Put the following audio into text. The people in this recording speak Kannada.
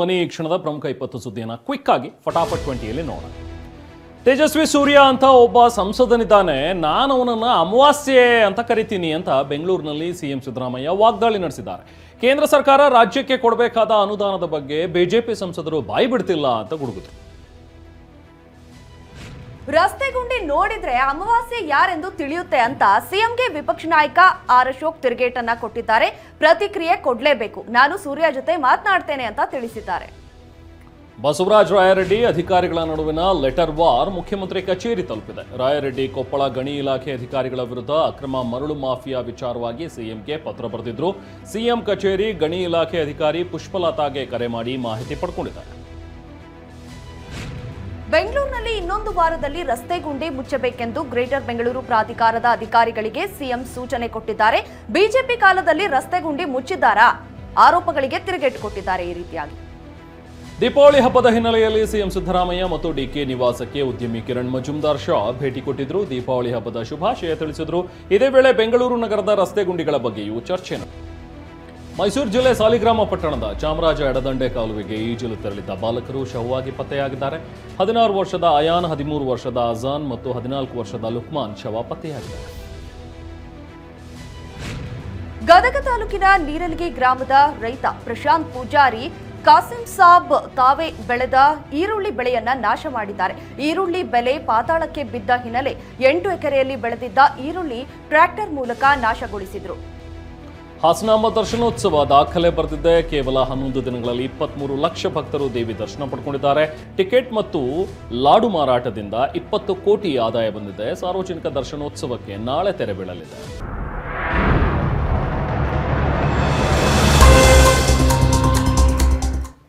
ಮನಿ ಈ ಕ್ಷಣದ ಪ್ರಮುಖ 20 ಸುದ್ದಿಯನ್ನು ಕ್ವಿಕ್ ಆಗಿ ಫಟಾಫಟ್ 20ಯಲ್ಲಿ ನೋಡೋಣ. ತೇಜಸ್ವಿ ಸೂರ್ಯ ಅಂತ ಒಬ್ಬ ಸಂಸದನಿದ್ದಾನೆ, ನಾನು ಅವನನ್ನು ಅಮಾವಾಸ್ಯೆ ಅಂತ ಕರಿತೀನಿ ಅಂತ ಬೆಂಗಳೂರಿನಲ್ಲಿ ಸಿಎಂ ಸಿದ್ದರಾಮಯ್ಯ ವಾಗ್ದಾಳಿ ನಡೆಸಿದ್ದಾರೆ. ಕೇಂದ್ರ ಸರ್ಕಾರ ರಾಜ್ಯಕ್ಕೆ ಕೊಡಬೇಕಾದ ಅನುದಾನದ ಬಗ್ಗೆ ಬಿಜೆಪಿ ಸಂಸದರು ಬಾಯಿ ಬಿಡ್ತಿಲ್ಲ ಅಂತ ಗುಡುಗಿದ್ರು. ರಸ್ತೆ ಗುಂಡಿ ನೋಡಿದ್ರೆ ಅಮಾವಾಸ್ಯೆ ಯಾರೆಂದು ತಿಳಿಯುತ್ತೆ ಅಂತ ಸಿಎಂಗೆ ವಿಪಕ್ಷ ನಾಯಕ ಆರ್ ಅಶೋಕ್ ತಿರುಗೇಟನ್ನ ಕೊಟ್ಟಿದ್ದಾರೆ. ಪ್ರತಿಕ್ರಿಯೆ ಕೊಡ್ಲೇಬೇಕು, ನಾನು ಸೂರ್ಯ ಜೊತೆ ಮಾತನಾಡ್ತೇನೆ ಅಂತ ತಿಳಿಸಿದ್ದಾರೆ. ಬಸವರಾಜ ರಾಯರೆಡ್ಡಿ ಅಧಿಕಾರಿಗಳ ನಡುವಿನ ಲೆಟರ್ ವಾರ್ ಮುಖ್ಯಮಂತ್ರಿ ಕಚೇರಿ ತಲುಪಿದೆ. ರಾಯರೆಡ್ಡಿ ಕೊಪ್ಪಳ ಗಣಿ ಇಲಾಖೆ ಅಧಿಕಾರಿಗಳ ವಿರುದ್ಧ ಅಕ್ರಮ ಮರಳು ಮಾಫಿಯಾ ವಿಚಾರವಾಗಿ ಸಿಎಂಗೆ ಪತ್ರ ಬರೆದಿದ್ರು. ಸಿಎಂ ಕಚೇರಿ ಗಣಿ ಇಲಾಖೆ ಅಧಿಕಾರಿ ಪುಷ್ಪಲತಾಗೆ ಕರೆ ಮಾಡಿ ಮಾಹಿತಿ ಪಡ್ಕೊಂಡಿದ್ದಾರೆ. ಬೆಂಗಳೂರಿನಲ್ಲಿ ಇನ್ನೊಂದು ವಾರದಲ್ಲಿ ರಸ್ತೆ ಗುಂಡಿ ಮುಚ್ಚಬೇಕೆಂದು ಗ್ರೇಟರ್ ಬೆಂಗಳೂರು ಪ್ರಾಧಿಕಾರದ ಅಧಿಕಾರಿಗಳಿಗೆ ಸಿಎಂ ಸೂಚನೆ ಕೊಟ್ಟಿದ್ದಾರೆ. ಬಿಜೆಪಿ ಕಾಲದಲ್ಲಿ ರಸ್ತೆ ಗುಂಡಿ ಮುಚ್ಚಿದ್ದಾರಾ? ಆರೋಪಗಳಿಗೆ ತಿರುಗೇಟು ಕೊಟ್ಟಿದ್ದಾರೆ. ಈ ರೀತಿಯಾಗಿ ದೀಪಾವಳಿ ಹಬ್ಬದ ಹಿನ್ನೆಲೆಯಲ್ಲಿ ಸಿಎಂ ಸಿದ್ದರಾಮಯ್ಯ ಮತ್ತು ಡಿಕೆ ನಿವಾಸಕ್ಕೆ ಉದ್ಯಮಿ ಕಿರಣ್ ಮಜುಮ್ದಾರ್ ಶಾ ಭೇಟಿ ಕೊಟ್ಟಿದ್ರು. ದೀಪಾವಳಿ ಹಬ್ಬದ ಶುಭಾಶಯ ತಿಳಿಸಿದ್ರು. ಇದೇ ವೇಳೆ ಬೆಂಗಳೂರು ನಗರದ ರಸ್ತೆ ಗುಂಡಿಗಳ ಬಗ್ಗೆಯೂ ಚರ್ಚೆ ನಡೆಯಿತು. ಮೈಸೂರು ಜಿಲ್ಲೆ ಸಾಲಿಗ್ರಾಮ ಪಟ್ಟಣದ ಚಾಮರಾಜ ಎಡದಂಡೆ ಕಾಲುವೆಗೆ ಈಜಲು ತೆರಳಿದ್ದ ಬಾಲಕರು ಶವವಾಗಿ ಪತ್ತೆಯಾಗಿದ್ದಾರೆ. 16 ವರ್ಷದ ಅಯಾನ್, 13 ವರ್ಷದ ಅಜಾನ್ ಮತ್ತು 14 ವರ್ಷದ ಲುಕ್ಮಾನ್ ಶವ ಪತ್ತೆಯಾಗಿದ್ದಾರೆ. ಗದಗ ತಾಲೂಕಿನ ನೀರಲಗಿ ಗ್ರಾಮದ ರೈತ ಪ್ರಶಾಂತ್ ಪೂಜಾರಿ ಕಾಸಿಂ ಸಾಬ್ ತಾವೇ ಬೆಳೆದ ಈರುಳ್ಳಿ ಬೆಳೆಯನ್ನ ನಾಶ ಮಾಡಿದ್ದಾರೆ. ಈರುಳ್ಳಿ ಬೆಲೆ ಪಾತಾಳಕ್ಕೆ ಬಿದ್ದ ಹಿನ್ನೆಲೆ 8 ಎಕರೆಯಲ್ಲಿ ಬೆಳೆದಿದ್ದ ಈರುಳ್ಳಿ ಟ್ರ್ಯಾಕ್ಟರ್ ಮೂಲಕ ನಾಶಗೊಳಿಸಿದ್ರು. ಹಾಸನಾಂಬ ದರ್ಶನೋತ್ಸವ ದಾಖಲೆ ಬರೆದಿದ್ದೆ. ಕೇವಲ 11 ದಿನಗಳಲ್ಲಿ 23 ಲಕ್ಷ ಭಕ್ತರು ದೇವಿ ದರ್ಶನ ಪಡ್ಕೊಂಡಿದ್ದಾರೆ. ಟಿಕೆಟ್ ಮತ್ತು ಲಾಡು ಮಾರಾಟದಿಂದ 20 ಕೋಟಿ ಆದಾಯ ಬಂದಿದೆ. ಸಾರ್ವಜನಿಕ ದರ್ಶನೋತ್ಸವಕ್ಕೆ ನಾಳೆ ತೆರೆ ಬೀಳಲಿದೆ.